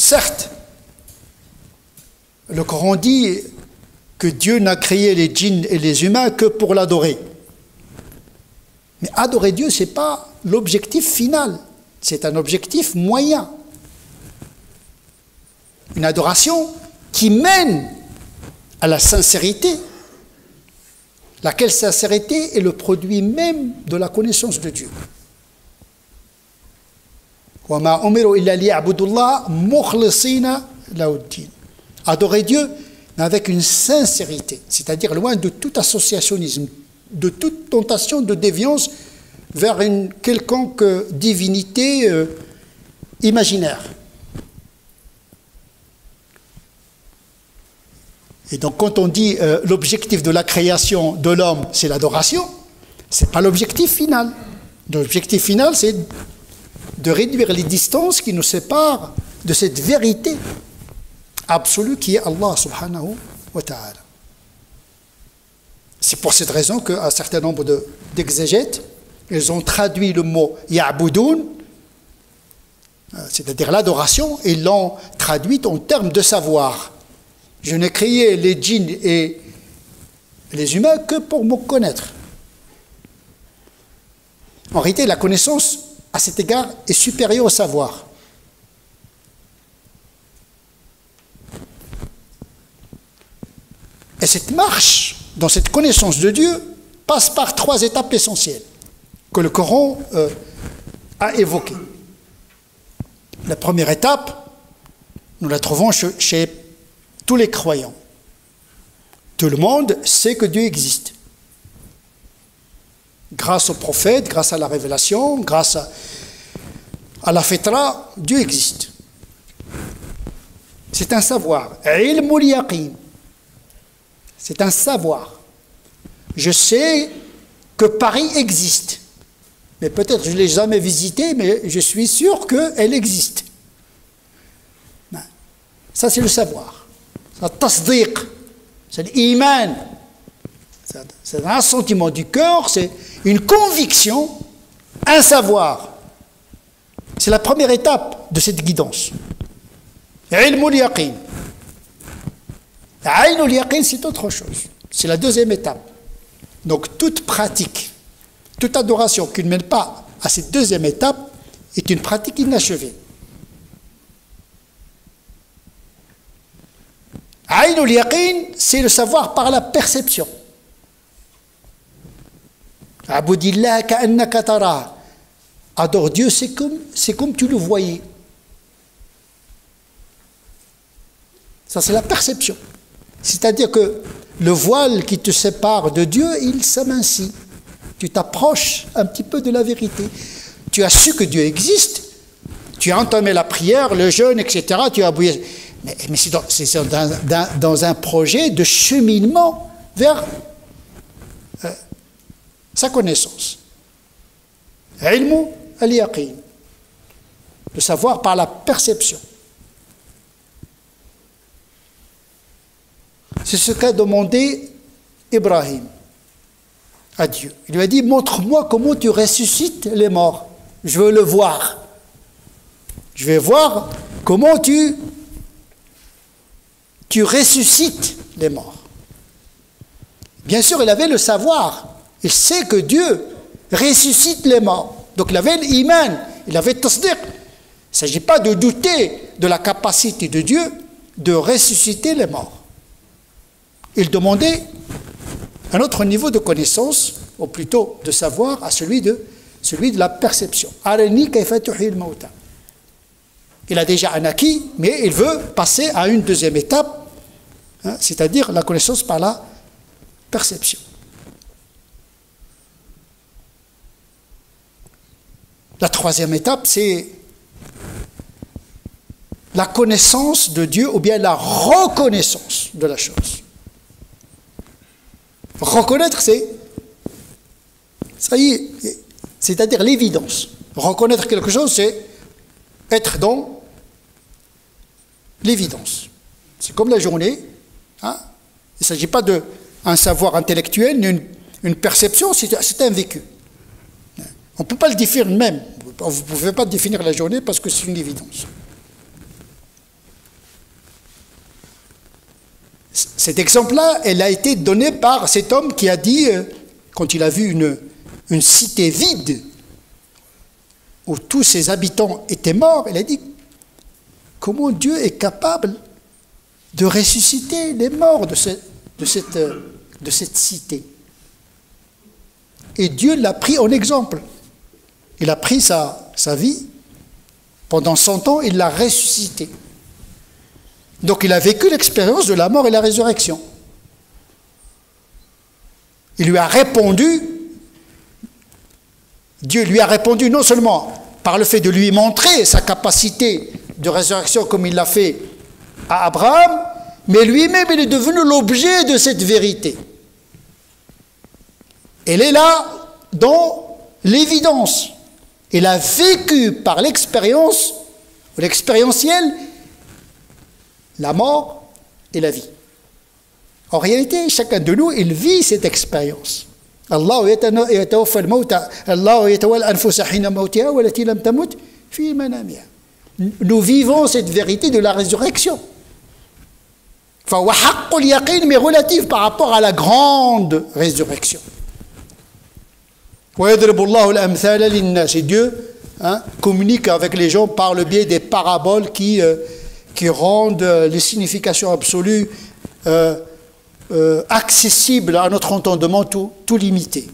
Certes, le Coran dit que Dieu n'a créé les djinns et les humains que pour l'adorer. Mais adorer Dieu, ce n'est pas l'objectif final, c'est un objectif moyen. Une adoration qui mène à la sincérité, laquelle sincérité est le produit même de la connaissance de Dieu. Adorer Dieu, mais avec une sincérité, c'est-à-dire loin de tout associationnisme, de toute tentation de déviance vers une quelconque divinité imaginaire. Et donc quand on dit l'objectif de la création de l'homme, c'est l'adoration, ce n'est pas l'objectif final. L'objectif final, c'est de réduire les distances qui nous séparent de cette vérité absolue qui est Allah subhanahu wa ta'ala. C'est pour cette raison qu'un certain nombre d'exégètes, ils ont traduit le mot ya'budun, c'est-à-dire l'adoration, et l'ont traduit en termes de savoir. Je n'ai créé les djinns et les humains que pour me connaître. En réalité, la connaissance, à cet égard, est supérieure au savoir. Et cette marche dans cette connaissance de Dieu passe par 3 étapes essentielles que le Coran a évoquées. La première étape, nous la trouvons chez tous les croyants. Tout le monde sait que Dieu existe. Grâce aux prophètes, grâce à la révélation, grâce à la fitra, Dieu existe. C'est un savoir. Ilmul yaqin. C'est un savoir. Je sais que Paris existe. Mais peut-être je ne l'ai jamais visité, mais je suis sûr qu'elle existe. Ça, c'est le savoir. C'est le tasdiq. C'est l'iman. C'est un sentiment du cœur, c'est une conviction, un savoir. C'est la première étape de cette guidance. Ilmul yaqin. Aynul yaqin, c'est autre chose. C'est la deuxième étape. Donc toute pratique, toute adoration qui ne mène pas à cette deuxième étape est une pratique inachevée. Aynul yaqin, c'est le savoir par la perception. Abudillah ka'annaka tara. Adore Dieu, c'est comme tu le voyais. Ça, c'est la perception. C'est-à-dire que le voile qui te sépare de Dieu, il s'amincit. Tu t'approches un petit peu de la vérité. Tu as su que Dieu existe, tu as entamé la prière, le jeûne, etc. Tu as bouillé. Mais c'est dans un projet de cheminement vers sa connaissance. Ilmu al-yaqin. Le savoir par la perception. C'est ce qu'a demandé Ibrahim à Dieu. Il lui a dit, montre-moi comment tu ressuscites les morts. Je veux le voir. Je vais voir comment tu ressuscites les morts. Bien sûr, il avait le savoir. Il sait que Dieu ressuscite les morts. Donc il avait l'iman, il avait le tasdiq. Il ne s'agit pas de douter de la capacité de Dieu de ressusciter les morts. Il demandait un autre niveau de connaissance, ou plutôt de savoir, à celui de la perception. Arani kayfa tuhil mauta. Il a déjà un acquis, mais il veut passer à une deuxième étape, hein, c'est-à-dire la connaissance par la perception. La troisième étape, c'est la connaissance de Dieu ou bien la reconnaissance de la chose. Reconnaître, c'est-à-dire l'évidence. Reconnaître quelque chose, c'est être dans l'évidence. C'est comme la journée. Hein? Il ne s'agit pas d'un savoir intellectuel, ni une perception, c'est un vécu. On ne peut pas le définir même. Vous ne pouvez pas définir la journée parce que c'est une évidence. Cet exemple-là, elle a été donné par cet homme qui a dit, quand il a vu une cité vide, où tous ses habitants étaient morts, il a dit, comment Dieu est capable de ressusciter les morts de cette cité. Et Dieu l'a pris en exemple. Il a pris sa vie, pendant 100 ans, il l'a ressuscité. Donc il a vécu l'expérience de la mort et la résurrection. Il lui a répondu, Dieu lui a répondu non seulement par le fait de lui montrer sa capacité de résurrection comme il l'a fait à Abraham, mais lui-même il est devenu l'objet de cette vérité. Elle est là dans l'évidence. Il a vécu par l'expérience, ou l'expérientiel, la mort et la vie. En réalité, chacun de nous, il vit cette expérience. Allah yatawaffa al-mawta, Allah yatawalla al-anfusa hina mawtiha wallati lam tamut fi manamiha. Nous vivons cette vérité de la résurrection. Fa wa haqqul yaqin, mais relative par rapport à la grande résurrection. Wa yadribu Allahu al-amthala lin-nas. Et Dieu communique avec les gens par le biais des paraboles qui rendent les significations absolues accessibles à notre entendement tout limité.